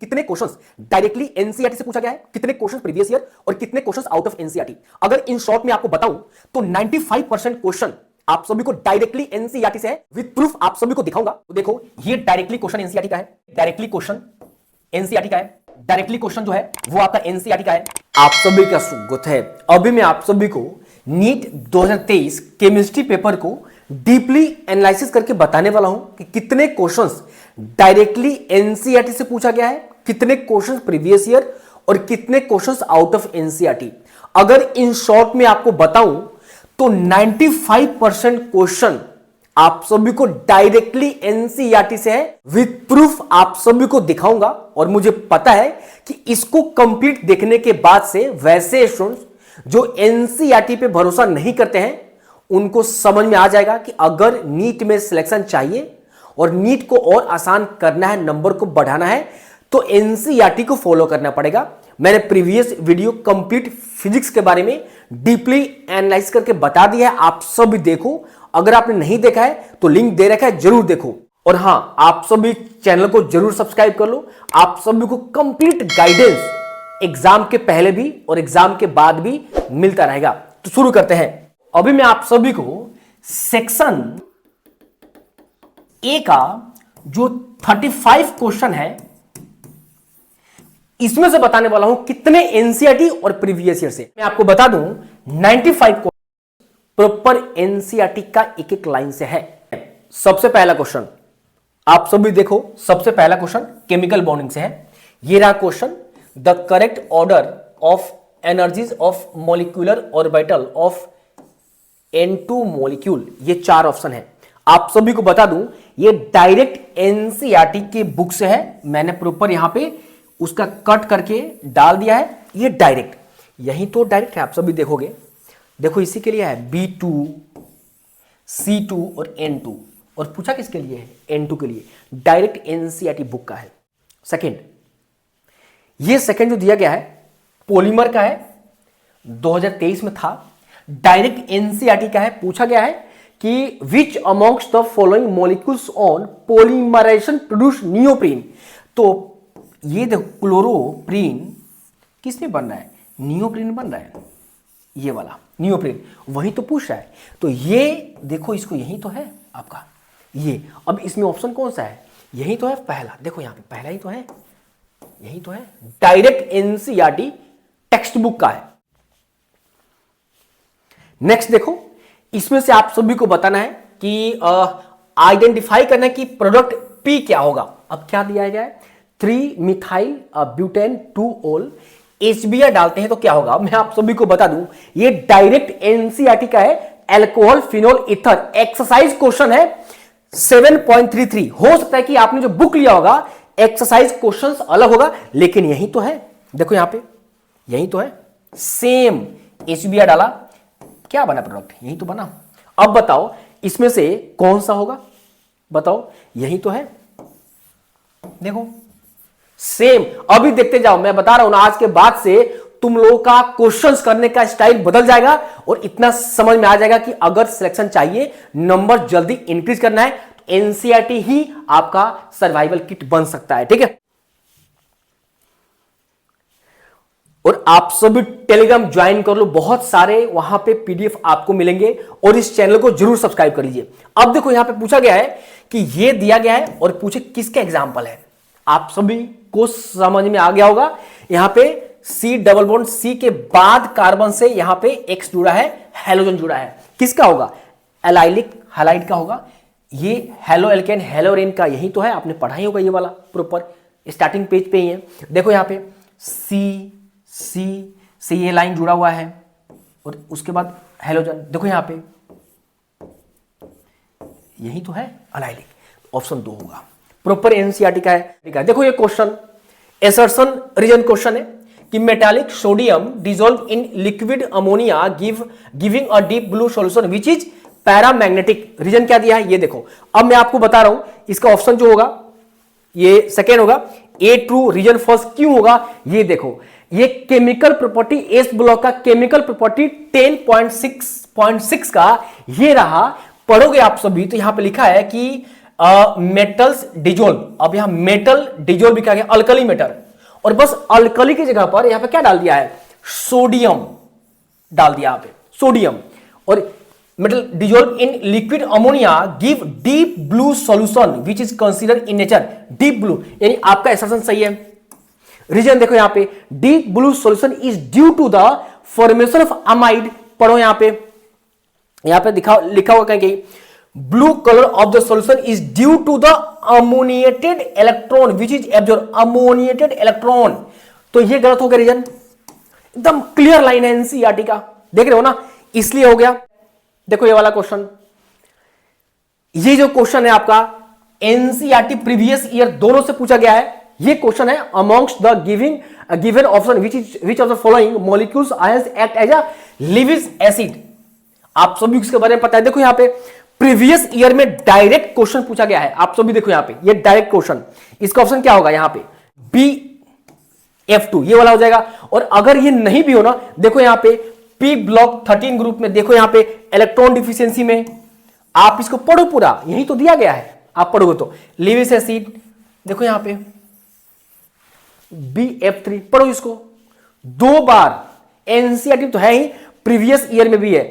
कितने questions directly NCERT से पूछा गया है, कितने क्वेश्चंस प्रीवियस ईयर और कितने क्वेश्चंस आउट ऑफ एनसीईआरटी। अगर इन शॉर्ट में आपको बताऊं तो 95% क्वेश्चन आप सभी को डायरेक्टली एनसीईआरटी से है। विद प्रूफ आप सभी को दिखाऊंगा। तो देखो ये डायरेक्टली क्वेश्चन एनसीईआरटी का है, डायरेक्टली क्वेश्चन एनसीईआरटी का है, डायरेक्टली क्वेश्चन जो है वो आपका एनसीईआरटी का है। आप सभी का स्वागत है। अभी मैं आप सभी को नीट 2023 केमिस्ट्री पेपर को डीपली एनालिसिस करके बताने वाला हूं कि कितने क्वेश्चंस डायरेक्टली एनसीईआरटी से पूछा गया है, कितने क्वेश्चंस प्रीवियस ईयर और कितने क्वेश्चंस आउट ऑफ एनसीईआरटी। अगर इन शॉर्ट में आपको बताऊं तो 95% क्वेश्चन आप सभी को डायरेक्टली एनसीईआरटी से है। विद प्रूफ आप सभी को दिखाऊंगा और मुझे पता है कि इसको कंप्लीट देखने के बाद से वैसे स्टूडेंट्स जो एनसीईआरटी पे भरोसा नहीं करते हैं उनको समझ में आ जाएगा कि अगर नीट में सिलेक्शन चाहिए और नीट को और आसान करना है, नंबर को बढ़ाना है, तो एनसीईआरटी को फॉलो करना पड़ेगा। मैंने प्रीवियस वीडियो कंप्लीट फिजिक्स के बारे में डीपली एनालाइज करके बता दिया है, आप सब देखो। अगर आपने नहीं देखा है तो लिंक दे रखा है, जरूर देखो। और हां, आप सभी चैनल को जरूर सब्सक्राइब कर लो। आप सभी को कंप्लीट गाइडेंस एग्जाम के पहले भी और एग्जाम के बाद भी मिलता रहेगा। तो शुरू करते हैं। अभी मैं आप सभी को सेक्शन ए का जो 35 क्वेश्चन है इसमें से बताने वाला हूं कितने एनसीईआरटी और प्रीवियस ईयर से। मैं आपको बता दूं 95 प्रॉपर एनसीईआरटी का एक एक लाइन से है। सबसे पहला क्वेश्चन आप सभी देखो, सबसे पहला क्वेश्चन केमिकल बॉन्डिंग से है। ये रहा question, the correct order of energies of molecular orbital of N2 molecule. ये 4 ऑप्शन है। आप सभी को बता दूं ये डायरेक्ट एनसीईआरटी के बुक से है। मैंने प्रॉपर यहां पे उसका कट करके डाल दिया है। ये डायरेक्ट, यही तो डायरेक्ट है, आप सभी देखोगे। देखो इसी के लिए है B2, C2 और N2। और पूछा किसके लिए है? N2 के लिए। डायरेक्ट एनसीईआरटी बुक का है। सेकंड, ये सेकंड जो दिया गया है पॉलीमर का है, 2023 में था। डायरेक्ट एनसीईआरटी का है। पूछा गया है कि which amongs the following molecules on polymerization produce neoprene. तो ये देखो क्लोरोप्रीन किस में बन रहा है? नियोप्रीन बन रहा है। ये वाला नियोप्रीन वही तो पूछ रहा है। तो ये देखो, इसको यही तो है आपका ये। अब इसमें ऑप्शन कौन सा है? यही तो है पहला। देखो यहां पे पहला ही तो है, यही तो है। डायरेक्ट एनसीईआरटी टेक्स्ट बुक का है। नेक्स्ट देखो, इसमें से आप सभी को बताना है कि आइडेंटिफाई करना है कि प्रोडक्ट पी क्या होगा। अब क्या दिया गया है? 3 मिथाइल ब्यूटेन 2 ओल HBr डालते हैं तो क्या होगा? मैं आप सभी को बता दूं ये डायरेक्ट एनसीईआरटी का है। Alcohol phenol ether exercise question है 7.33। हो सकता है कि आपने जो बुक लिया होगा एक्सरसाइज क्वेश्चंस अलग होगा, लेकिन यही तो है। देखो यहां पे यही तो है, सेम HBr डाला, क्या बना प्रोडक्ट? यही तो बना। अब बताओ इसमें से कौन सा होगा? बताओ, यही तो है। देखो सेम। अभी देखते जाओ, मैं बता रहा हूं ना, आज के बाद से तुम लोगों का क्वेश्चंस करने का स्टाइल बदल जाएगा और इतना समझ में आ जाएगा कि अगर सिलेक्शन चाहिए, नंबर जल्दी इंक्रीज करना है, तो एनसीईआरटी ही आपका सर्वाइवल किट बन सकता है। ठीक है। और आप सभी टेलीग्राम ज्वाइन कर लो, बहुत सारे वहां पे पीडीएफ आपको मिलेंगे। और इस चैनल को जरूर सब्सक्राइब कर लीजिए। अब देखो यहां पे पूछा गया है कि ये दिया गया है और पूछे किसका एग्जाम्पल है। आप सभी को समझ में आ गया होगा। यहां पे C डबल बॉन्ड C के बाद कार्बन से यहां पे X जुड़ा है, हेलोजन जुड़ा है। किसका होगा? एलाइलिक हैलाइड का होगा। ये हेलो एल्केन हेलोरेन का यही तो है, आपने पढ़ा ही होगा ये वाला प्रॉपर स्टार्टिंग पेज पे ही है। देखो यहां पे C से ये लाइन जुड़ा हुआ है और उसके बाद हेलोजन। देखो यहां पे यही तो है एलाइलिक। ऑप्शन 2 होगा, प्रॉपर एनसीईआरटी का है। देखो ये क्वेश्चन एसर्शन रीजन क्वेश्चन है कि metallic sodium dissolve in liquid ammonia giving a deep blue solution which is paramagnetic. Reason क्या दिया है ये देखो। अब मैं आपको बता रहा हूं इसका ऑप्शन जो होगा ये सेकेंड होगा, ए ट्रू। रीजन फर्स्ट क्यों होगा? ये देखो, ये केमिकल प्रॉपर्टी एस ब्लॉक का केमिकल प्रॉपर्टी 10.6 का ये रहा। पढ़ोगे आप सभी तो यहां पे लिखा है कि मेटल्स डिजोल्व, अब यहां मेटल डिजोल्व भी क्या गया, अल्कली मेटल, और बस अल्कली की जगह पर यहां पे क्या डाल दिया है, सोडियम डाल दिया यहां पे, सोडियम, और metal dissolve in liquid ammonia give deep blue solution which is considered in nature deep blue, यानी आपका एसर्शन सही है। रीजन देखो यहां पे, deep blue solution is due to the formation of amide, पढ़ो यहां पे लिखा हुआ कहीं blue colour of the solution is due to the ammoniated electron which is absorb, ammoniated electron, तो ये गलत हो गया रीजन, एकदम क्लियर लाइन है एनसीईआरटी का, देख रहे हो ना, इसलिए हो गया। देखो ये वाला क्वेश्चन, ये जो क्वेश्चन है आपका एनसीईआरटी प्रीवियस ईयर दोनों से पूछा गया है, ये क्वेश्चन है amongst the given option which of the following molecules ions act as a Lewis acid, आप सभी इसके बारे में पता है। देखो यहां पे प्रीवियस ईयर में डायरेक्ट क्वेश्चन पूछा गया है, आप सभी देखो यहां पे ये डायरेक्ट क्वेश्चन, इसका ऑप्शन क्या होगा यहां पे BF2 ये वाला हो जाएगा। और अगर ये नहीं भी हो ना, देखो यहां पे पी ब्लॉक 13 ग्रुप में, देखो यहां पे इलेक्ट्रॉन डिफिशियंसी में, आप इसको पढ़ो पूरा, यही तो दिया गया है, आप पढ़ोगे तो लिविस एसिड, देखो यहां पे BF3 पढ़ो इसको, 2 बार एनसीईआरटी तो है ही, प्रीवियस ईयर में भी है,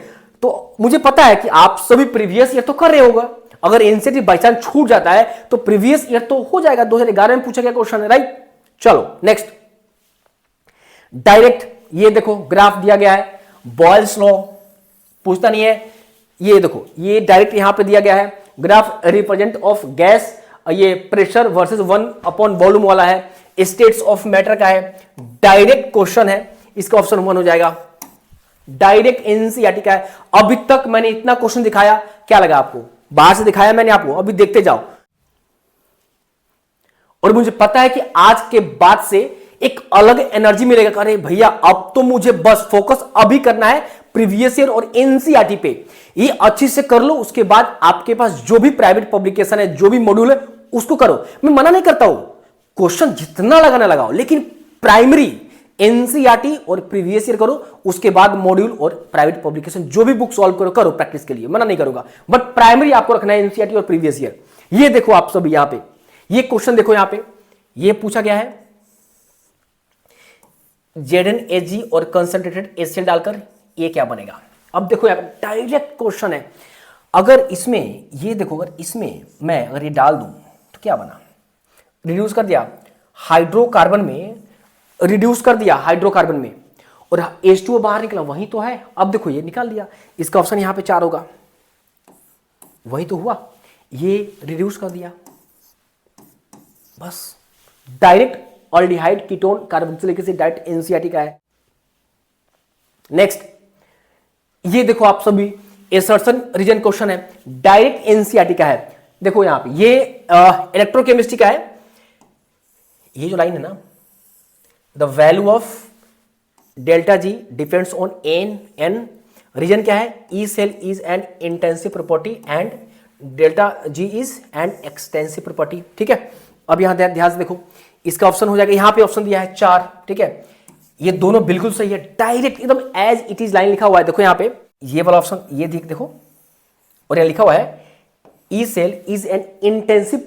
तो मुझे पता है कि आप सभी प्रीवियस ईयर तो कर रहे होगा, अगर एनसीईआरटी बाई चांस छूट जाता है तो प्रीवियस ईयर तो हो जाएगा, 2011 में पूछा गया क्वेश्चन है, राइट। चलो नेक्स्ट, डायरेक्ट ये देखो ग्राफ दिया गया है, बॉयल्स लॉ पूछता नहीं है, ये देखो ये डायरेक्ट यहां पे दिया गया है, ग्राफ रिप्रेजेंट ऑफ गैस, ये प्रेशर वर्सेस 1 वॉल्यूम वाला है, स्टेट्स ऑफ मैटर का है, डायरेक्ट क्वेश्चन है, इसका ऑप्शन 1 हो जाएगा, डायरेक्ट एनसीईआरटी का है। अभी तक मैंने इतना क्वेश्चन दिखाया, क्या लगा आपको, बाहर से दिखाया मैंने आपको, अभी देखते जाओ, और मुझे पता है कि आज के बाद से एक अलग एनर्जी मिलेगा, अरे भैया अब तो मुझे बस फोकस अभी करना है प्रीवियस ईयर और एनसीईआरटी पे, ये अच्छी से कर लो, उसके बाद आपके पास जो भी प्राइवेट पब्लिकेशन है, जो भी मॉड्यूल है उसको करो, मैं मना नहीं करता हूं, क्वेश्चन जितना लगाना लगाओ, लेकिन प्राइमरी एनसीईआरटी और प्रीवियस ईयर करो, उसके बाद मॉड्यूल और प्राइवेट पब्लिकेशन जो भी बुक सॉल्व करो प्रैक्टिस के लिए, मना नहीं करूंगा, बट प्राइमरी आपको रखना है एनसीईआरटी और प्रीवियस ईयर। ये देखो आप सब यहां पे, ये क्वेश्चन देखो यहां पे, ये पूछा गया है ZnHg और कंसंट्रेटेड HCl डालकर ये क्या बनेगा। अब देखो यार डायरेक्ट क्वेश्चन है, अगर इसमें ये देखो, अगर इसमें मैं अगर ये डाल दूं तो क्या बना, रिड्यूस कर दिया हाइड्रोकार्बन में, रिड्यूस कर दिया हाइड्रोकार्बन में, और H2O बाहर निकला, वही तो है। अब देखो ये निकाल दिया, इसका ऑप्शन यहां पे 4 होगा, वही तो हुआ, ये रिड्यूस कर दिया, बस direct aldehyde ketone carboxylic acid direct NCERT का है। नेक्स्ट ये देखो आप सभी एसर्शन रीजन क्वेश्चन है, डायरेक्ट एनसीईआरटी का है। देखो यहां पे ये इलेक्ट्रोकेमिस्ट्री का है, ये जो लाइन है ना, the value of delta G depends on n, reason क्या है, E cell is an intensive property and delta G is an extensive property, ठीक है। अब यहां ध्यान से देखो, इसका ऑप्शन हो जाएगा, यहां पे ऑप्शन दिया है 4, ठीक है, ये दोनों बिल्कुल सही है, डायरेक्ट एकदम एज इट इज लाइन लिखा हुआ है, देखो यहां पे ये वाला ऑप्शन, ये देखो, और यहां लिखा हुआ है E cell is an intensive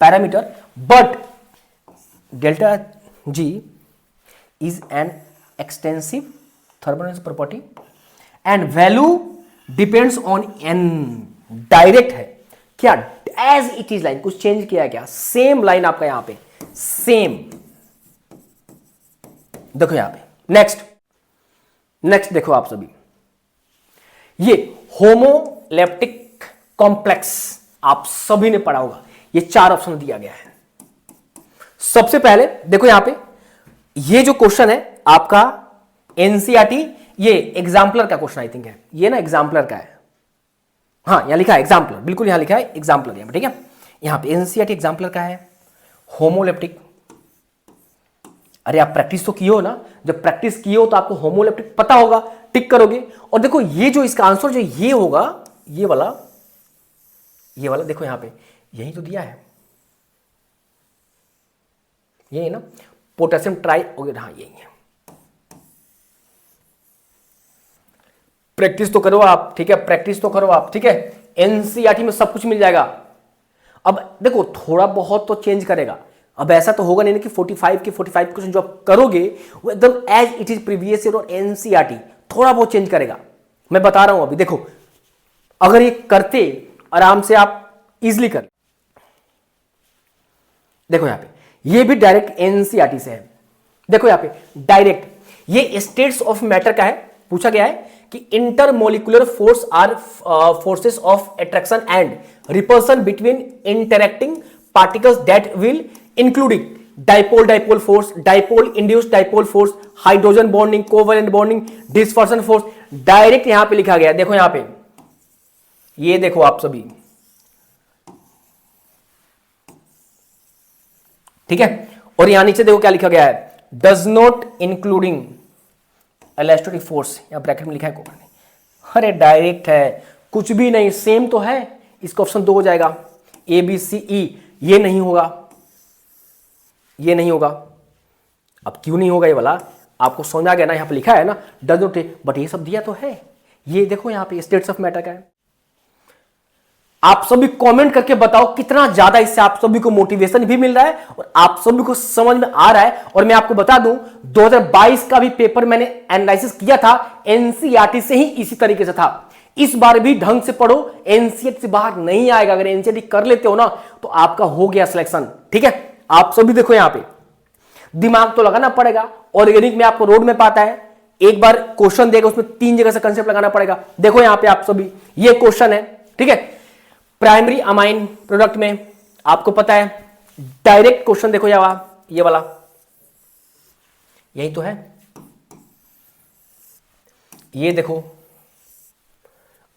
parameter but delta G is an extensive thermodynamic property and value depends on n, direct है क्या, एज इट इज लाइन, कुछ चेंज किया क्या, सेम लाइन आपका यहां पे, सेम, देखो यहां पे। नेक्स्ट देखो आप सभी, ये होमोलेप्टिक कॉम्प्लेक्स आप सभी ने पढ़ा होगा, ये 4 ऑप्शन दिया गया है। सबसे पहले देखो यहां पे, ये जो क्वेश्चन है आपका एनसीईआरटी, ये एग्जाम्पलर का क्वेश्चन आई थिंक है, ये ना एग्जाम्पलर का है, हाँ यहां लिखा है एग्जाम्पलर, बिल्कुल यहां लिखा है एग्जाम्पलर यहां पे, ठीक है, यहां पे एनसीईआरटी एग्जाम्पलर का है, होमोलेप्टिक। अरे आप प्रैक्टिस तो किए हो ना, जब प्रैक्टिस किए हो तो आपको होमोलेप्टिक पता होगा, टिक करोगे। और देखो ये जो इसका आंसर जो ये होगा, ये वाला देखो यहां पे, यही तो दिया है, यही ना, पोटेशियम ट्राई, हाँ यही है। प्रैक्टिस तो करो आप, ठीक है, प्रैक्टिस तो करो आप, ठीक है, एनसीईआरटी में सब कुछ मिल जाएगा। अब देखो थोड़ा बहुत तो चेंज करेगा, अब ऐसा तो होगा नहीं कि 45 के 45 क्वेश्चन जो आप करोगे वो एकदम as it is previous year और एनसीईआरटी, थोड़ा बहुत चेंज करेगा। मैं बता रहा हूं अभी देखो, अगर ये करते आराम से आप इजिली कर, देखो यहां पे ये भी डायरेक्ट एनसीईआरटी से है। देखो यहां पे डायरेक्ट ये स्टेट्स ऑफ मैटर का है, पूछा गया है कि intermolecular force are forces of attraction and repulsion between interacting particles that will including dipole dipole force, dipole induced dipole force, hydrogen bonding, covalent bonding, dispersion force, direct यहां पे लिखा गया। देखो यहां पे ये देखो आप सभी, ठीक है। और यहां नीचे देखो क्या लिखा गया है, does not including electrostatic force, यहां ब्रैकेट में लिखा है कोई नहीं। अरे डायरेक्ट है, कुछ भी नहीं, सेम तो है। इसका ऑप्शन 2 हो जाएगा, ए बी सी ई। ये नहीं होगा, ये नहीं होगा। अब क्यों नहीं होगा ये वाला, आपको समझ आ गया ना, यहां पे लिखा है ना डज नॉट, बट ये सब दिया तो है। ये देखो यहां पे स्टेट्स ऑफ मैटर का है। आप सभी कमेंट करके बताओ कितना ज्यादा इससे आप सभी को मोटिवेशन भी मिल रहा है और आप सभी को समझ में आ रहा है। और मैं आपको बता दूं 2022 का भी पेपर मैंने एनालिसिस किया था, एनसीईआरटी से ही इसी तरीके से था। इस बार भी ढंग से पढ़ो, एनसीईआरटी से बाहर नहीं आएगा। अगर एनसीईआरटी कर लेते हो ना तो आपका हो गया सिलेक्शन, ठीक है। आप सभी देखो यहां पे दिमाग तो लगाना पड़ेगा। ऑर्गेनिक में आपको रोड मैप आता है, एक बार क्वेश्चन देगा उसमें 3 जगह से कंसेप्ट लगाना पड़ेगा। देखो यहां पे आप सभी ये क्वेश्चन है, ठीक है। प्राइमरी अमाइन प्रोडक्ट में आपको पता है डायरेक्ट क्वेश्चन, देखो ये वाला यही तो है। ये देखो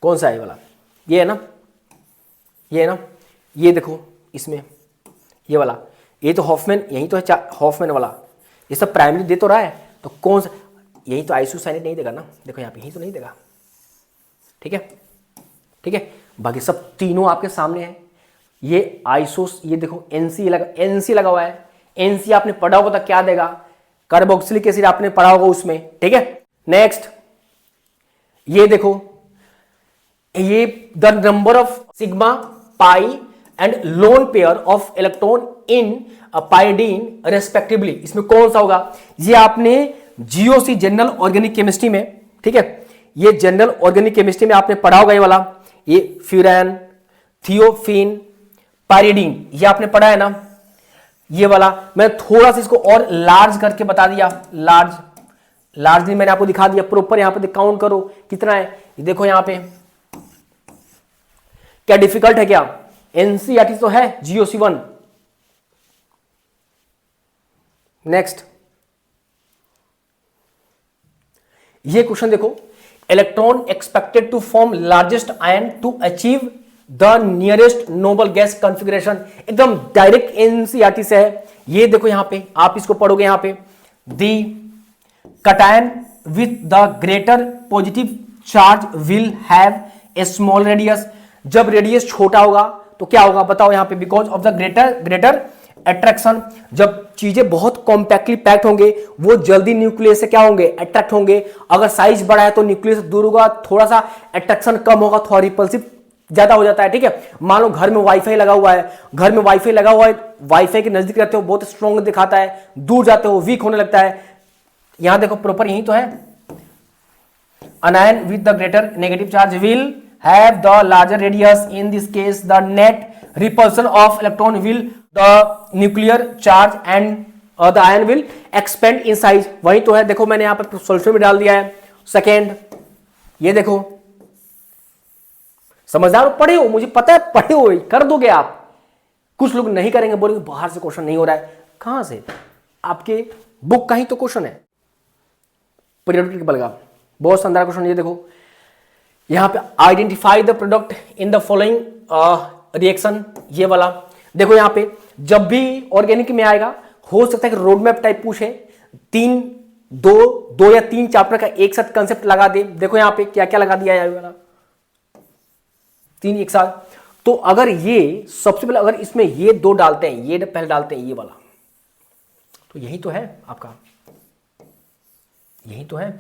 कौन सा है ये वाला, ये है ना, ये है ना, ये देखो इसमें ये वाला, ये तो हॉफमैन, यही तो है हॉफमैन वाला। ये सब प्राइमरी दे तो रहा है, तो कौन सा, यही तो आइसोसाइनेट नहीं देगा ना, देखो यहाँ पे यही तो नहीं देगा, ठीक है, ठीक है। बाकी सब तीनों आपके सामने हैं। ये आइसोस, ये देखो एनसी लगा हुआ है। एनसी आपने पढ़ा होगा तो क्या देगा, कार्बोक्सिलिक एसिड आपने पढ़ा होगा उसमें, ठीक है। नेक्स्ट ये देखो, ये the number of sigma pi and lone pair of electron in pyridine respectively, इसमें कौन सा होगा। ये आपने जीओसी जनरल ऑर्गेनिक केमिस्ट्री में, ठीक है, ये जनरल ऑर्गेनिक केमिस्ट्री में आपने पढ़ा होगा ये वाला। ये फ्यूरैन, थियोफिन, पाइरिडीन, ये आपने पढ़ा है ना ये वाला। मैं थोड़ा सा इसको और लार्ज करके बता दिया, लार्जली मैंने आपको दिखा दिया प्रॉपर। यहां पे काउंट करो कितना है, ये देखो यहां पे। क्या डिफिकल्ट है क्या, एनसीईआरटी तो है, जीओसी 1। नेक्स्ट ये क्वेश्चन देखो, electron expected to form largest ion to achieve the nearest noble gas configuration, एकदम डायरेक्ट एनसीईआरटी से है। ये देखो यहां पे आप इसको पढ़ोगे, यहां पे the cation with the greater positive charge will have a small radius. जब रेडियस छोटा होगा तो क्या होगा बताओ यहां पे, because of the greater attraction. जब चीजें बहुत कॉम्पैक्टली पैक्ड होंगे वो जल्दी न्यूक्लियस से क्या होंगे, अट्रैक्ट होंगे। अगर साइज बड़ा है तो न्यूक्लियस दूर होगा, थोड़ा सा अट्रैक्शन कम होगा, थोड़ा रिपल्सिव ज्यादा हो जाता है, ठीक है। मान लो घर में वाईफाई लगा हुआ है, घर में वाईफाई लगा हुआ है, वाईफाई के नजदीक रहते हो बहुत स्ट्रॉन्ग दिखाता है, दूर जाते हो वीक होने लगता है। यहां देखो प्रॉपर यही तो है, anion with the greater negative charge will have the larger radius. In this case the net repulsion of electron will the nuclear charge and the ion will expand in size. वही तो है, देखो मैंने यहां पर सॉल्यूशन में डाल दिया है। सेकेंड ये देखो, समझदार हो, पढ़े हो, मुझे पता है पढ़े हो, कर दोगे आप। कुछ लोग नहीं करेंगे, बोलेंगे बाहर से क्वेश्चन नहीं हो रहा है। कहां से, आपके बुक का ही तो क्वेश्चन है, पीरियोडिक टेबल का बहुत शानदार क्वेश्चन। ये देखो यहां पे identify the product in the following reaction, ये वाला देखो। यहां पे जब भी ऑर्गेनिक में आएगा हो सकता है कि रोड मैप टाइप पूछे, दो या तीन चैप्टर का एक साथ कंसेप्ट लगा दे। देखो यहां पे क्या क्या लगा दिया है वाला, 3 एक साथ। तो अगर ये सबसे पहले अगर इसमें ये 2 डालते हैं, ये पहले डालते हैं ये वाला, तो यही तो है आपका, यही तो है।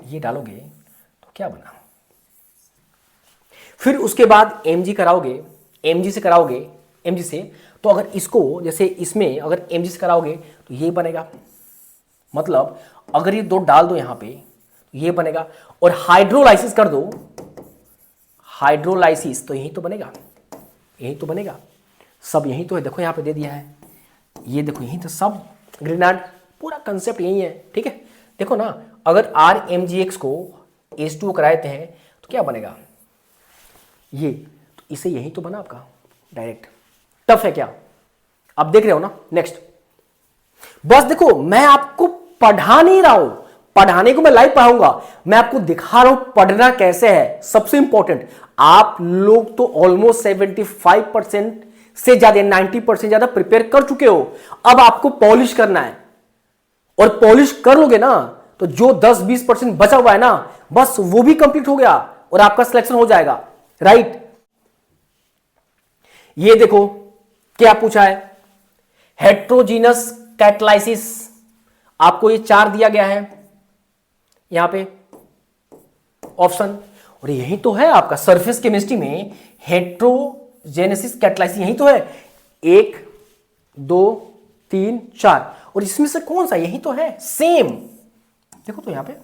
ये डालोगे तो क्या बना, फिर उसके बाद mg कराओगे, mg से कराओगे, mg से, तो अगर इसको जैसे इसमें अगर mg से कराओगे तो ये बनेगा, मतलब अगर ये दो डाल दो यहां पे तो ये बनेगा, और हाइड्रोलाइसिस कर दो, हाइड्रोलाइसिस, तो यही तो बनेगा, यही तो बनेगा, सब यही तो है, देखो यहां पे दे दिया है, ये देखो यही तो सब ग्रेनाड, पूरा कंसेप्ट यही है, ठीक है। देखो ना, अगर RMgx को H2O कराते हैं तो क्या बनेगा, ये, तो इसे यही तो बना आपका डायरेक्ट। टफ है क्या, आप देख रहे हो ना। नेक्स्ट, बस देखो मैं आपको पढ़ा नहीं रहा हूं, पढ़ाने को मैं लाइव पढ़ाऊंगा, मैं आपको दिखा रहा हूं पढ़ना कैसे है। सबसे इंपॉर्टेंट, आप लोग तो ऑलमोस्ट 75% से ज्यादा, 90% ज्यादा प्रिपेयर कर चुके हो, अब आपको पॉलिश करना है, और पॉलिश कर लोगे ना तो जो 10-20% बचा हुआ है ना, बस वो भी कंप्लीट हो गया और आपका सिलेक्शन हो जाएगा, राइट। ये देखो क्या पूछा है, हेट्रोजीनस कैटालाइसिस, आपको ये 4 दिया गया है यहां पे ऑप्शन, और यही तो है आपका सरफेस केमिस्ट्री में हेट्रोजेनेसिस कैटालाइसिस, यही तो है, 1 2 3 4, और इसमें से कौन सा, यही तो है, सेम, देखो तो यहां पे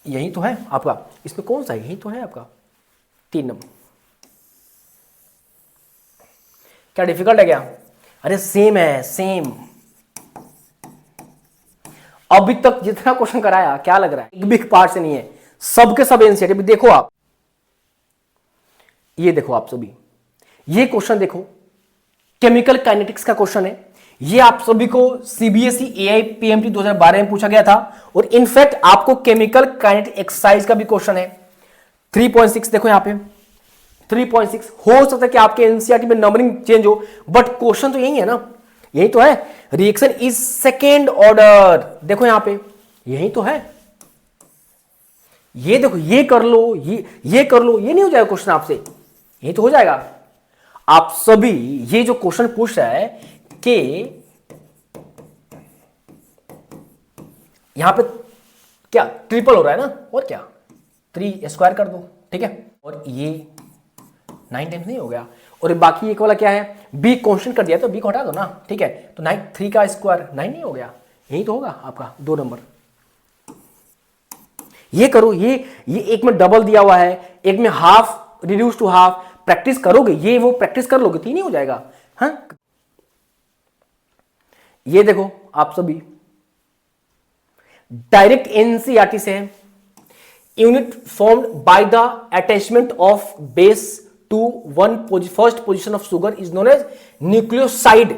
यही तो है आपका, इसमें कौन सा, यही तो है आपका 3 नंबर। क्या डिफिकल्ट है क्या, अरे सेम है, सेम। अभी तक जितना क्वेश्चन कराया, क्या लग रहा है, एक भी पार्ट से नहीं है, सबके सब एनसीईआरटी। देखो आप, ये देखो आप सभी, ये क्वेश्चन देखो, केमिकल काइनेटिक्स का क्वेश्चन है, ये आप सभी को सीबीएसई AIPMT 2012 में पूछा गया था, और इनफैक्ट आपको केमिकल काइनेटिक एक्सरसाइज का भी क्वेश्चन है 3.6, देखो यहां पे 3.6, हो सकता है कि आपके एनसीईआरटी में नंबरिंग चेंज हो, बट क्वेश्चन तो यही है ना, यही तो है, रिएक्शन इज सेकेंड ऑर्डर, देखो यहां पे यही तो है, ये देखो, ये कर लो, ये कर लो, ये नहीं हो जाएगा क्वेश्चन आपसे, यही तो हो जाएगा। आप सभी ये जो क्वेश्चन पूछ रहा है कि यहां पे क्या ट्रिपल हो रहा है ना, और क्या 3 स्क्वायर कर दो, ठीक है, और ये 9 टाइम्स नहीं हो गया, और बाकी एक वाला क्या है, बी कांस्टेंट कर दिया तो बी को हटा दो ना, ठीक है, तो 9 3 का स्क्वायर 9 नहीं हो गया, यही तो होगा आपका 2 नंबर। ये करो, ये एक में डबल दिया हुआ है, एक में half reduce to half, practice करोगे, ये वो प्रैक्टिस कर लोगे, 3 ही हो जाएगा। हाँ, ये देखो आप सभी डायरेक्ट एनसीईआरटी से है, unit formed by the attachment of base to one first position of sugar is known as nucleoside.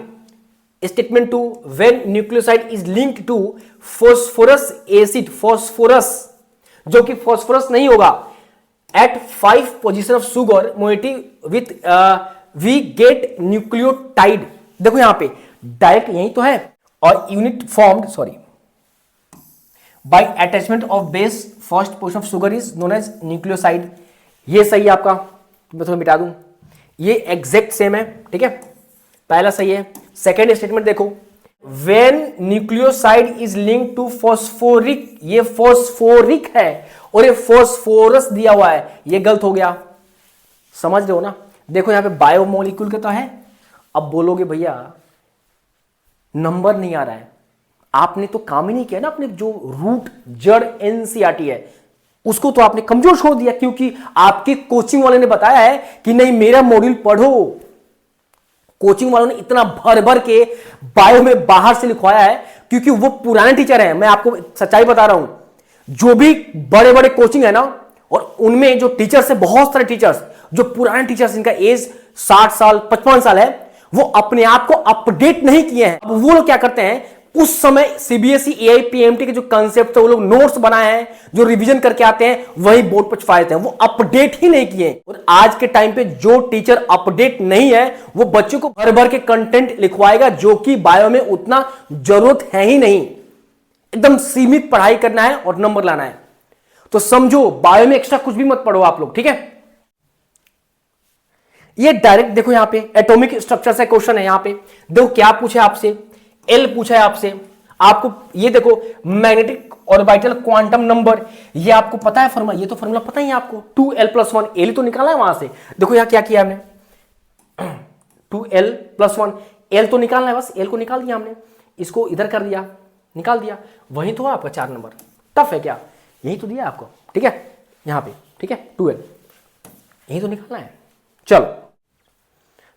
Statement 2, when nucleoside is linked to phosphorus acid, phosphorus जो कि फॉस्फोरस नहीं होगा, at 5 position of sugar moiety with we get nucleotide, देखो यहां पे direct यही तो है, और unit formed, sorry, by attachment of base first position of sugar is known as nucleoside, ये सही है आपका, मैं तुम्हें मिटा दूं, ये एग्जैक्ट सेम है, ठीक है, पहला सही है। सेकेंड स्टेटमेंट देखो, when nucleoside is linked to phosphoric, ये फॉस्फोरिक है और ये फॉस्फोरस दिया हुआ है, ये गलत हो गया, समझ रहे हो ना। देखो यहां पे बायोमोलिक्यूल का तो है, अब बोलोगे भैया नंबर नहीं आ रहा है, आपने तो काम ही नहीं किया ना, अपने जो रूट जड़ एनसीईआरटी है उसको तो आपने कमजोर छोड़ दिया, क्योंकि आपके कोचिंग वाले ने बताया है कि नहीं मेरा मॉड्यूल पढ़ो, कोचिंग वालों ने इतना भर भर के बायो में बाहर से लिखवाया है, क्योंकि वो पुराने टीचर हैं, मैं आपको सच्चाई बता रहा हूं, जो भी बड़े बड़े कोचिंग है ना, और उनमें जो टीचर्स है, बहुत सारे टीचर्स जो पुराने टीचर्स, इनका एज 60 साल 55 साल है, वो अपने आप को अपडेट नहीं किए हैं। अब वो लोग क्या करते हैं, उस समय सीबीएसई AIPMT के जो कंसेप्ट थे वो लोग नोट्स बनाए हैं, जो रिवीजन करके आते हैं वही बोर्ड पर छपाते हैं, वो अपडेट ही नहीं किए। और आज के टाइम पे जो टीचर अपडेट नहीं है वो बच्चों को भर भर के कंटेंट लिखवाएगा, जो कि बायो में उतना जरूरत है ही नहीं, एकदम सीमित पढ़ाई करना है और नंबर लाना है। तो समझो बायो में एक्स्ट्रा कुछ भी मत पढ़ो आप लोग, ठीक है। ये डायरेक्ट देखो यहां पे एटॉमिक स्ट्रक्चर से क्वेश्चन है, यहां पे देखो क्या पूछे आपसे, एल पूछा है आपसे, आपको ये देखो मैग्नेटिक ऑर्बिटल क्वांटम नंबर, ये आपको पता है फॉर्मूला, ये तो फॉर्मूला पता ही है आपको, 2l+1, एल तो निकाला है वहां से। देखो यहां क्या किया हमने, 2l+1, एल तो निकालना है, बस एल को निकाल दिया हमने, इसको इधर कर दिया, निकाल दिया, वही तो है आपका 4 नंबर। टफ है क्या, यही तो दिया आपको, ठीक है यहां पे, ठीक है 2l, यही तो निकालना है। चलो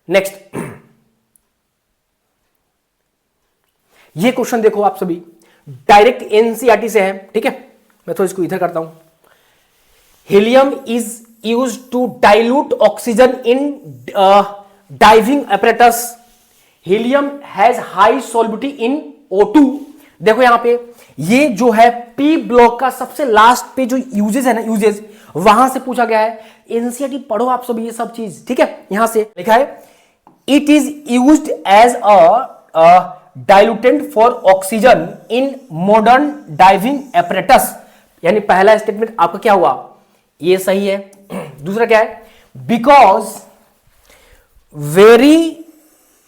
नेक्स्ट, ये क्वेश्चन देखो आप सभी, डायरेक्ट एनसीईआरटी से है, ठीक है, मैं तो इसको इधर करता हूं। Helium is use to dilute oxygen in diving apparatus। Helium has high solubility in O2। देखो यहां पे ये जो है पी ब्लॉक का सबसे लास्ट पे जो यूजेस है ना, यूजेस वहां से पूछा गया है। एनसीईआरटी पढ़ो आप सभी ये सब चीज, ठीक है। यहां से लिखा है it is used as a dilutant for oxygen in modern diving apparatus. यानी पहला स्टेटमेंट आपका क्या हुआ, ये सही है। दूसरा क्या है, because very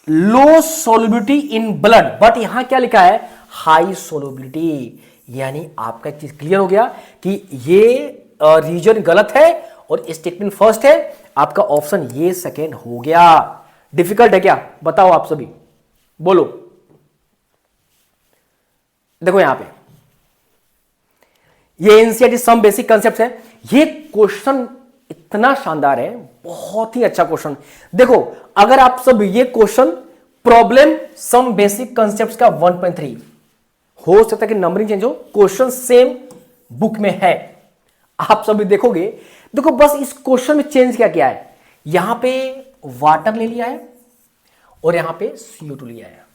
low solubility in blood, but यहां क्या लिखा है, हाई सोल्युबिलिटी। यानी आपका चीज क्लियर हो गया कि ये रीजन गलत है और स्टेटमेंट फर्स्ट है, आपका ऑप्शन ये सेकेंड हो गया। डिफिकल्ट है क्या, बताओ आप सभी, बोलो। देखो यहां पे ये एनसीईआरटी सम बेसिक कांसेप्ट है। ये क्वेश्चन इतना शानदार है, बहुत ही अच्छा क्वेश्चन। देखो अगर आप सब ये question problem some basic concepts का 1.3 हो सकता है कि नंबरिंग चेंज हो, क्वेश्चन सेम बुक में है, आप सभी देखोगे। देखो बस इस क्वेश्चन में चेंज क्या किया है, यहां पे वाटर ले लिया है और यहां पे CO2 लिया है,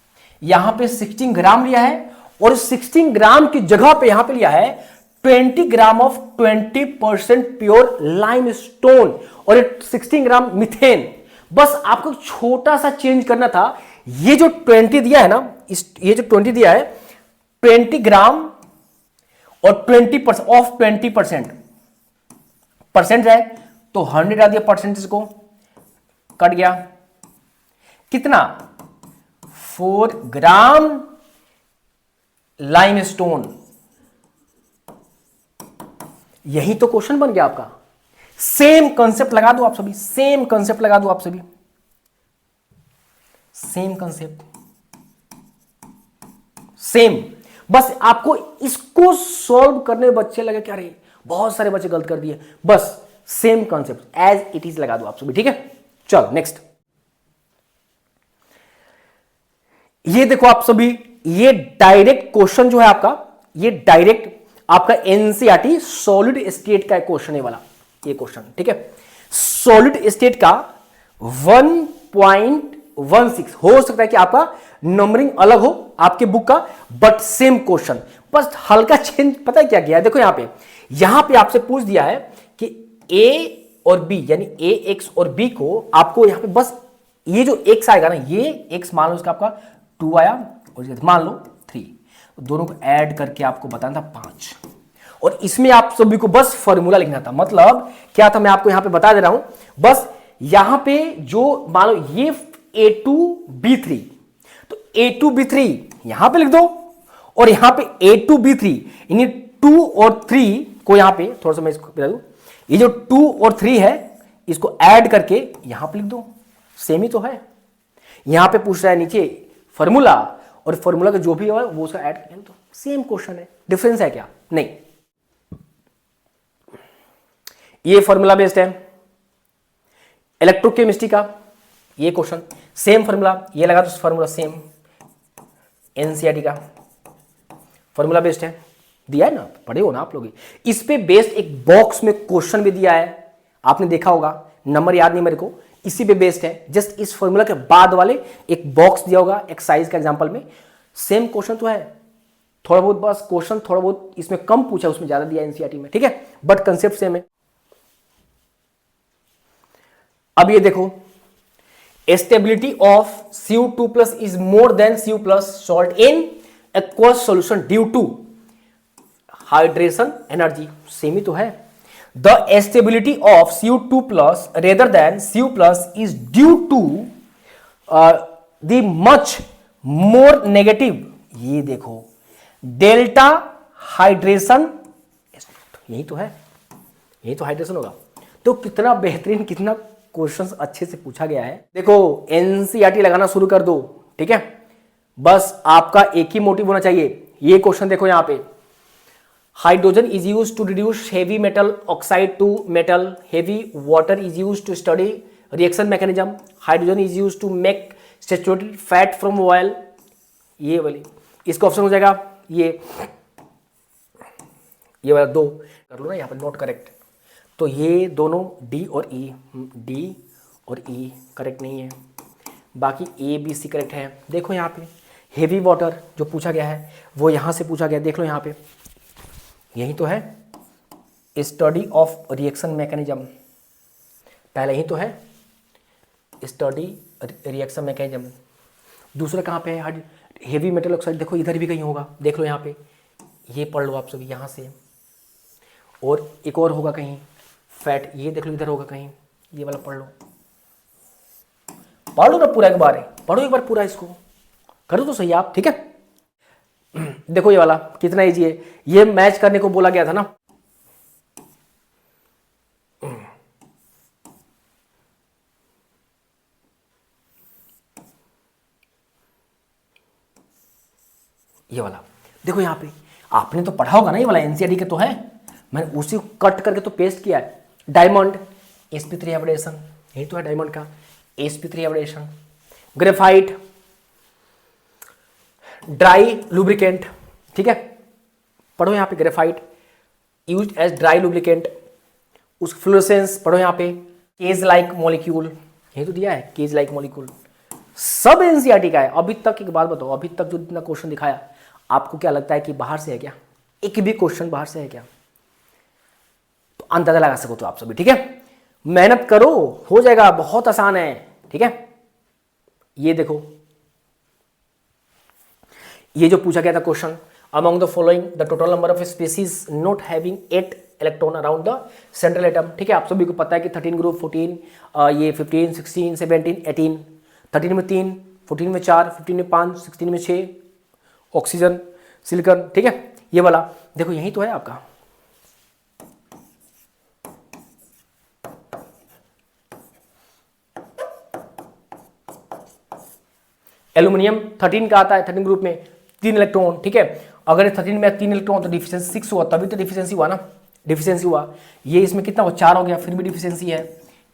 यहां पे 16 ग्राम लिया है और 16 ग्राम की जगह पे यहां पे लिया है 20 ग्राम ऑफ 20% प्योर लाइमस्टोन और 16 ग्राम मिथेन। बस आपको छोटा सा चेंज करना था, ये जो 20 दिया है ना, ये जो 20 दिया है 20 ग्राम और 20% ऑफ 20% परसेंट है तो 100 आ दिया, परसेंटेज को कट गया, कितना 4 ग्राम लाइमस्टोन। यही तो क्वेश्चन बन गया आपका। सेम कंसेप्ट लगा दो आप सभी, सेम कंसेप्ट लगा दो आप सभी, सेम कंसेप्ट, सेम। बस आपको इसको सॉल्व करने में बच्चे लगे क्या, अरे बहुत सारे बच्चे गलत कर दिए, बस same concept as it is लगा दो आप सभी, ठीक है। चलो नेक्स्ट, ये देखो आप सभी, ये डायरेक्ट क्वेश्चन जो है आपका, ये डायरेक्ट आपका एनसीईआरटी सॉलिड स्टेट का क्वेश्चन है वाला, ये क्वेश्चन, ठीक है। सॉलिड स्टेट का 1.16 हो सकता है कि आपका नंबरिंग अलग हो आपके बुक का, बट सेम क्वेश्चन, बस हल्का चेंज। पता है क्या किया है, देखो यहां पे आपसे पूछ दिया है कि ए और बी, यानी ए एक्स और बी को आपको यहां पे बस ये जो एक्स आएगा ना, ये एक्स मान लो इसका आपका 2 आया और मान लो 3, दोनों को ऐड करके आपको बताना था 5, और इसमें आप सभी को बस फॉर्मूला लिखना था। मतलब क्या था, मैं आपको यहां पे बता दे रहा हूं, बस यहां पे जो मान लो ये A2B3, तो A2B3 यहां पे लिख दो और यहां पे A2B3, यानी 2 और 3 को यहां पे थोड़ा सा मैं इसको बता दूं, ये जो 2 और 3 है इसको ऐड करके यहां पे लिख दो, सेम ही तो है। यहां पे पूछ रहा है नीचे फॉर्मूला, और फॉर्मूला का जो भी है वो उसका ऐड करें, तो सेम क्वेश्चन है, डिफरेंस है क्या, नहीं। ये फॉर्मूला बेस्ड है इलेक्ट्रोकेमिस्ट्री का, ये क्वेश्चन सेम फॉर्मूला, ये लगा तो फॉर्मूला सेम, एनसीईआरटी का फॉर्मूला बेस्ड है, दिया है ना, पढ़े हो ना आप लोग। इस पे बेस्ड एक बॉक्स में क्वेश्चन भी दिया है, आपने देखा होगा, नंबर याद नहीं मेरे को, इसी पे बेस्ड है। जस्ट इस फॉर्मूला के बाद वाले एक बॉक्स दिया होगा एक्सरसाइज का एग्जांपल में, सेम क्वेश्चन तो है, थोड़ा बहुत बस क्वेश्चन थोड़ा बहुत इसमें कम पूछा, उसमें ज्यादा दिया एनसीईआरटी में, ठीक है, बट कंसेप्ट सेम है। अब ये देखो, stability of Cu2+ is more than Cu+ salt in aqueous solution due to hydration energy, same ही तो है। The stability of Cu2+ rather than Cu+ is due to the much more negative, ये देखो, delta hydration, यही तो है, यही तो हाइड्रेशन होगा। तो कितना बेहतरीन, कितना क्वेश्चंस अच्छे से पूछा गया है। देखो एनसीईआरटी लगाना शुरू कर दो, ठीक है। बस आपका एक ही मोटिव होना चाहिए। ये क्वेश्चन देखो यहां पे, hydrogen is used to reduce heavy metal oxide to metal, heavy water is used to study reaction mechanism, hydrogen is used to make saturated fat from oil. ये वाली, इसका ऑप्शन हो जाएगा ये वाला दो, कर लो ना यहाँ पर नोट करेक्ट। तो ये दोनों डी और ई, डी और ई करेक्ट नहीं है, बाकी ए बी सी करेक्ट है। देखो यहाँ पे हेवी वाटर जो पूछा गया है वो यहाँ से पूछा गया, देख लो यहाँ पे, यही तो है स्टडी ऑफ रिएक्शन मैकेनिज्म, पहले ही तो है स्टडी रिएक्शन मैकेनिज्म। दूसरा कहाँ पे है, हेवी मेटल ऑक्साइड, देखो इधर भी कहीं होगा, देख लो यहाँ पे, ये पढ़ लो आप सभी यहाँ से। और एक और होगा कहीं फैट, ये देख लो इधर होगा कहीं, ये वाला पढ़ लो, पढ़ लो ना पूरा एक बार, पढ़ो एक बार पूरा, इसको करो तो सही आप, ठीक है। देखो ये वाला कितना इजी है, ये मैच करने को बोला गया था ना। ये वाला देखो यहाँ पे, आपने तो पढ़ा होगा ना, ये वाला एनसीईआरटी का तो है, मैंने उसी को कट करके तो पेस्ट किया है। डायमंड sp3 एवरेशन, यही तो है डायमंड का sp3 aberration. Graphite dry lubricant, ठीक है, पढ़ो यहाँ पे graphite used as dry lubricant. उस फ्लोरेसेंस पढ़ो यहाँ पे, केज लाइक मॉलिक्यूल, यही तो दिया है केज लाइक मॉलिक्यूल, सब एनसीईआरटी का है। अभी तक एक बात बताओ, अभी तक जो जितना क्वेश्चन दिखाया, आपको क्या लगता है कि बाहर से है क्या? एक भी क्वेश्चन बाहर से है क्या? तो अंदाजा लगा सको तो आप सभी, ठीक है। मेहनत करो, हो जाएगा, बहुत आसान है, ठीक है। ये देखो, ये जो पूछा गया था question, among the following the total number of species not having 8 electron around the central atom, ठीक है। आप सभी को पता है कि 13 ग्रुप, 14, ये 15, 16, 17, 18, 13 में 3, 14 में 4, 15 में 5, 16 में 6 ऑक्सीजन, सिलिकॉन, ठीक है। ये वाला देखो यही तो है आपका। एल्यूमिनियम 13 का आता है, 13 ग्रुप में 3 इलेक्ट्रॉन, ठीक है। अगर 13 में 3 इलेक्ट्रॉन तो डिफिशिएंसी 6 हुआ, तभी तो डिफिशिएंसी हुआ ना, डिफिशिएंसी हुआ। ये इसमें कितना हुआ, 4 हो गया, फिर भी डिफिशिएंसी है।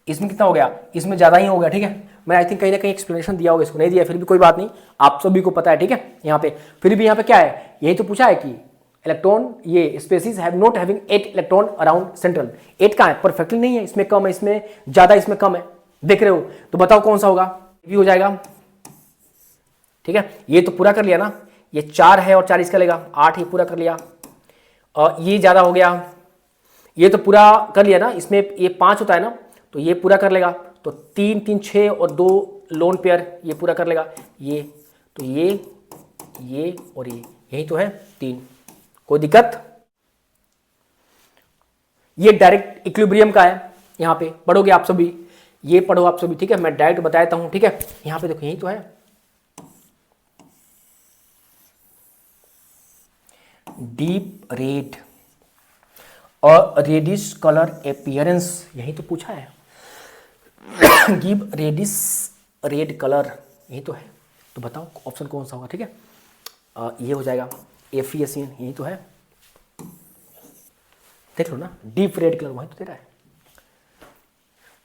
इसमें कितना हो गया, इसमें ज़्यादा ही हो गया, ठीक है। मैं आई थिंक कहीं ना कहीं एक्सप्लेनेशन दिया होगा, इसको नहीं दिया, फिर भी कोई बात नहीं, आप सभी को पता है, ठीक है। यहाँ पे फिर भी यहाँ पे क्या है, यही तो पूछा है कि इलेक्ट्रॉन, ये species have not having 8 electron around central. 8 कहाँ है, परफेक्टली नहीं है, इसमें कम है, इसमें ज़्यादा, इसमें कम है, देख रहे हो। तो बताओ कौन सा होगा, ये भी हो जाएगा, ठीक है। ये तो पूरा कर लिया ना, ये 4 है और 4 इसका लेगा 8, ये पूरा कर लिया। और ये ज़्यादा हो गया, ये तो पूरा कर लिया ना, इसमें ये 5 होता है ना, तो ये पूरा कर लेगा। तो 3 3 6 और 2 लोन पेयर, ये पूरा कर लेगा। ये तो ये और ये, यही तो है 3, कोई दिक्कत? ये डायरेक्ट इक्विलिब्रियम का है, यहाँ पे पढ़ोगे आप सभी, ये पढ़ो आप सभी, ठीक है। मैं डायरेक्ट बता देता हूँ, ठीक है। यहाँ पे देखो यही तो है, डीप रेड और रेडिश कलर अपीयरेंस, यही तो पूछा है। गिव रेडिश रेड कलर, यही तो है। तो बताओ ऑप्शन कौन सा होगा, ठीक है। ये हो जाएगा एफिएसिन, यही तो है, देख लो ना, डीप रेड कलर वही तो दे रहा है,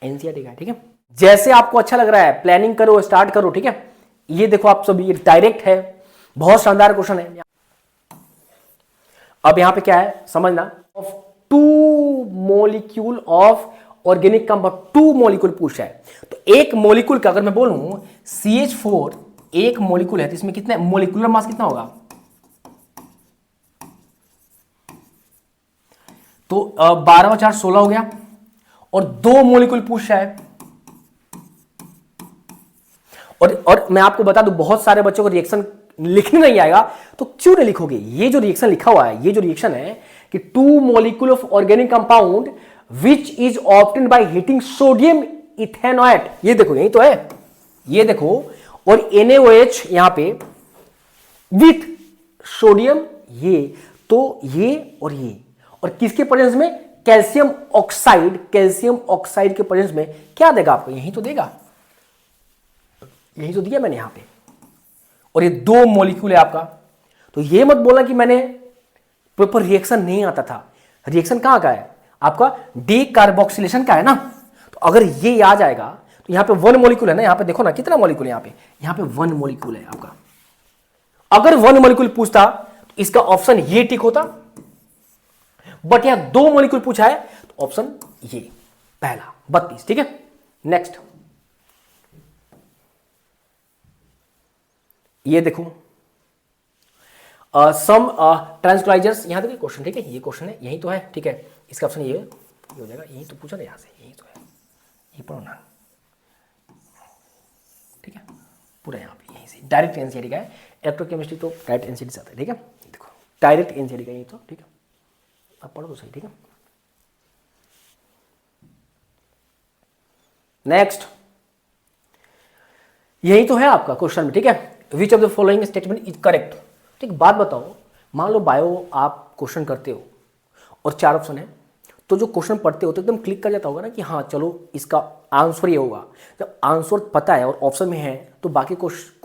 एनसीईआरटी का, ठीक है। जैसे आपको अच्छा लग रहा है प्लानिंग करो, स्टार्ट करो, ठीक है। ये देखो आप सभी, ये डायरेक्ट है, बहुत शानदार क्वेश्चन है। अब यहां पे क्या है समझना, of 2 molecule of organic compound, 2 molecule पूछा है। तो एक मॉलिक्यूल का अगर मैं बोलूं CH4 एक मॉलिक्यूल है, तो इसमें कितना मॉलिक्यूलर मास कितना होगा, तो 12 और 4 16 हो गया। और 2 मॉलिक्यूल पूछा है, और मैं आपको बता दूं, बहुत सारे बच्चों को रिएक्शन लिखने नहीं आएगा, तो क्यों नहीं लिखोगे। ये जो रिएक्शन लिखा हुआ है, ये जो रिएक्शन है कि 2 molecule of organic compound which is obtained by heating sodium ethanoate, ये देखो यही तो है, ये देखो। और NaOH यहां पे विथ सोडियम, ये तो ये और किसके प्रेजेंस में, कैल्शियम ऑक्साइड के प्रेजेंस में क्या देगा आपको, यही तो देगा, यही तो दिया मैंने यहां पे। और ये 2 मॉलिक्यूल है आपका। तो ये मत बोलना कि मैंने प्रॉपर रिएक्शन नहीं आता था। रिएक्शन कहां का है आपका, डीकार्बोक्सिलेशन का है ना। तो अगर ये आ जाएगा तो यहां पे 1 मॉलिक्यूल है ना, यहां पे देखो ना कितना मॉलिक्यूल है यहां पे 1 मॉलिक्यूल है आपका। अगर 1 मॉलिक्यूल पूछता तो इसका ऑप्शन ये टिक होता, बट यहां 2 मॉलिक्यूल पूछा है तो ऑप्शन ये पहला 32। ठीक है, नेक्स्ट ये देखो, सम ट्रांसक्लाइजर्स, यहां देखिए क्वेश्चन। ठीक है, ये क्वेश्चन है, यही तो है। ठीक है, इसका ऑप्शन ये हो जाएगा, यही तो पूछा ना यहां से, यही तो है, ये पढ़ो ना। ठीक है, पूरा यहां पे यहीं से डायरेक्ट एनसीईआरटी का है। इलेक्ट्रोकेमिस्ट्री तो डायरेक्ट एनसीईआरटी से आता है। ठीक है, देखो डायरेक्ट एनसीईआरटी का ये तो। ठीक है, आप पढ़ो तो सही। ठीक है, नेक्स्ट यही तो है आपका क्वेश्चन में। ठीक है, विच of the following statement is correct. ठीक, बात बताओ, मान लो बायो आप क्वेश्चन करते हो और 4 ऑप्शन है, तो जो क्वेश्चन पढ़ते हो तो एकदम क्लिक कर जाता होगा ना कि हाँ चलो इसका आंसर ये होगा। जब आंसर पता है और ऑप्शन में है तो बाकी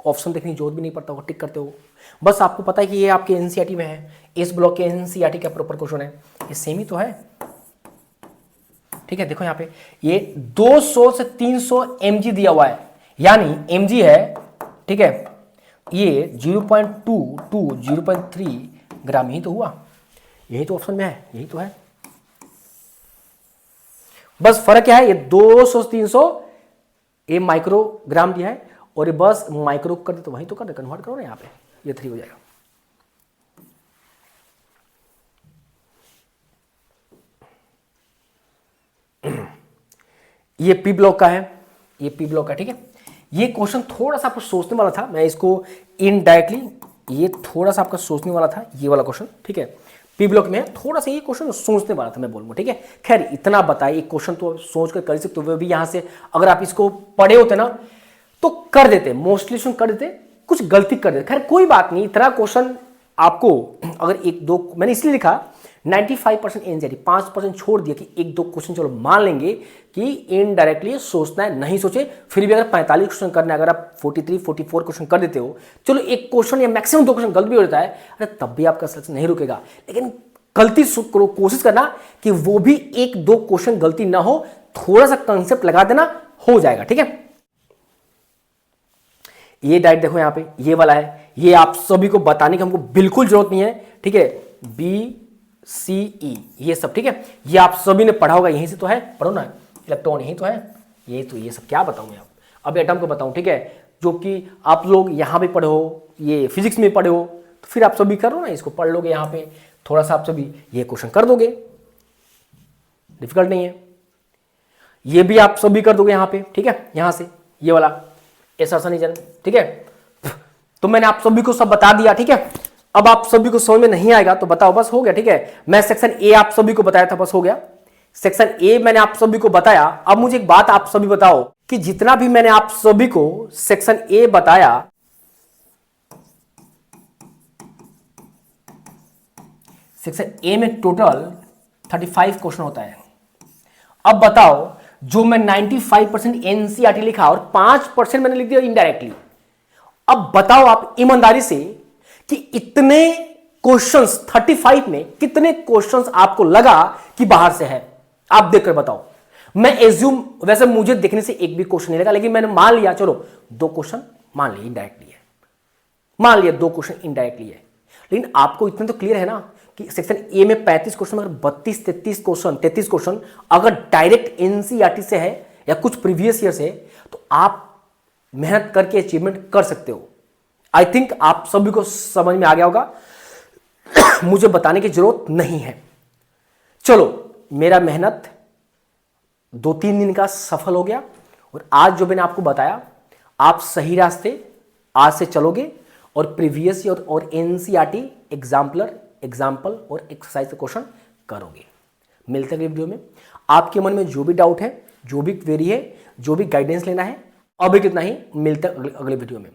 ऑप्शन देखने की जरूरत भी नहीं पड़ता होगा, टिक करते हो। बस आपको पता है कि ये आपके एनसीईआरटी में है, इस ब्लॉक के एनसीईआरटी का प्रॉपर क्वेश्चन है, ये सेम ही तो है। ठीक है, देखो यहाँ पे ये 200 से 300 mg दिया हुआ है, यानी mg है। ठीक है, ये 0.2 टू 0.3 ग्राम ही तो हुआ, यही तो ऑप्शन में है, यही तो है। बस फर्क क्या है, ये 200 से 300 ये माइक्रोग्राम दिया है और ये बस माइक्रो कर दे तो वही तो कर दे, कन्वर्ट करो ना यहाँ पे, ये 3 हो जाएगा। ये पी ब्लॉक का है, ये पी ब्लॉक का। ठीक है, ये क्वेश्चन थोड़ा सा आपको सोचने वाला था, मैं इसको इनडायरेक्टली, ये थोड़ा सा आपका सोचने वाला था ये वाला क्वेश्चन। ठीक है, पी ब्लॉक में थोड़ा सा ये क्वेश्चन सोचने वाला था मैं बोलूंगा। ठीक है, खैर इतना बताइए, क्वेश्चन तो सोच कर कर सकते हो भी। यहां से अगर आप इसको पढ़े होते ना तो कर देते, मोस्टली कर देते, कुछ गलती कर देते। खैर कोई बात नहीं, इतना क्वेश्चन आपको अगर 1-2, मैंने इसलिए लिखा 95% एनसीईआरटी, 5% छोड़ दिया कि 1-2 क्वेश्चन चलो मान लेंगे कि इनडायरेक्टली सोचना है, नहीं सोचे फिर भी अगर 45 क्वेश्चन करना है, अगर आप 43-44 क्वेश्चन कर देते हो, चलो 1 क्वेश्चन या मैक्सिमम 2 क्वेश्चन गलत भी हो जाता है, अरे तब भी आपका सिलेक्शन नहीं रुकेगा। लेकिन गलती करो, कोशिश करना कि वो भी 1-2 क्वेश्चन गलती ना हो, थोड़ा सा कंसेप्ट लगा देना, हो जाएगा। ठीक है, ये डाइट देखो यहाँ पे ये वाला है, ये आप सभी को बताने की हमको बिल्कुल जरूरत नहीं है। ठीक है, BCE ये सब। ठीक है, ये आप सभी ने पढ़ा होगा, यहीं से तो है, पढ़ो ना, इलेक्ट्रॉन यही तो है। ये तो ये सब क्या बताऊं मैं अब एटम को बताऊं। ठीक है, जो कि आप लोग यहां पे पढ़े हो, ये फिजिक्स में पढ़े हो, तो फिर आप सभी करो ना, इसको पढ़ लोगे यहां पे, थोड़ा सा आप सभी ये क्वेश्चन कर दोगे, डिफिकल्ट नहीं है। ये भी आप सभी कर दोगे यहां पे। ठीक है, यहां से ये वाला एसर्शनिज्म। ठीक है, तो मैंने आप सभी को सब बता दिया। ठीक है, अब आप सभी को समझ में नहीं आएगा तो बताओ, बस हो गया। ठीक है, मैं सेक्शन ए आप सभी को बताया था, बस हो गया। सेक्शन ए मैंने आप सभी को बताया। अब मुझे एक बात आप सभी बताओ कि जितना भी मैंने आप सभी को सेक्शन ए बताया, सेक्शन ए में टोटल 35 क्वेश्चन होता है। अब बताओ, जो मैं 95% एनसीईआरटी लिखा और 5% मैंने लिख दिया इनडायरेक्टली, अब बताओ आप ईमानदारी से कि इतने क्वेश्चंस 35 में कितने क्वेश्चंस आपको लगा कि बाहर से है, आप देखकर बताओ। मैं एज्यूम, वैसे मुझे देखने से एक भी क्वेश्चन नहीं लगा, लेकिन मैंने मान लिया, चलो 2 क्वेश्चन मान लिए इनडायरेक्टली है, मान लिया 2 क्वेश्चन इनडायरेक्टली है। लेकिन आपको इतना तो क्लियर है ना कि सेक्शन ए में 35 क्वेश्चन, अगर 32-33 क्वेश्चन अगर डायरेक्ट एनसीईआरटी से है या कुछ प्रीवियस ईयर से, तो आप मेहनत करके अचीवमेंट कर सकते हो। आई थिंक आप सभी को समझ में आ गया होगा, मुझे बताने की जरूरत नहीं है। चलो, मेरा मेहनत 2-3 दिन का सफल हो गया और आज जो मैंने आपको बताया, आप सही रास्ते आज से चलोगे और प्रीवियस ईयर और एनसीईआरटी एग्जाम्पल और एक्सरसाइज के क्वेश्चन करोगे। मिलते हैं अगले वीडियो में। आपके मन में जो भी डाउट है, जो भी क्वेरी है, जो भी गाइडेंस लेना है, अभी कितना ही, मिलते हैं अगले वीडियो में।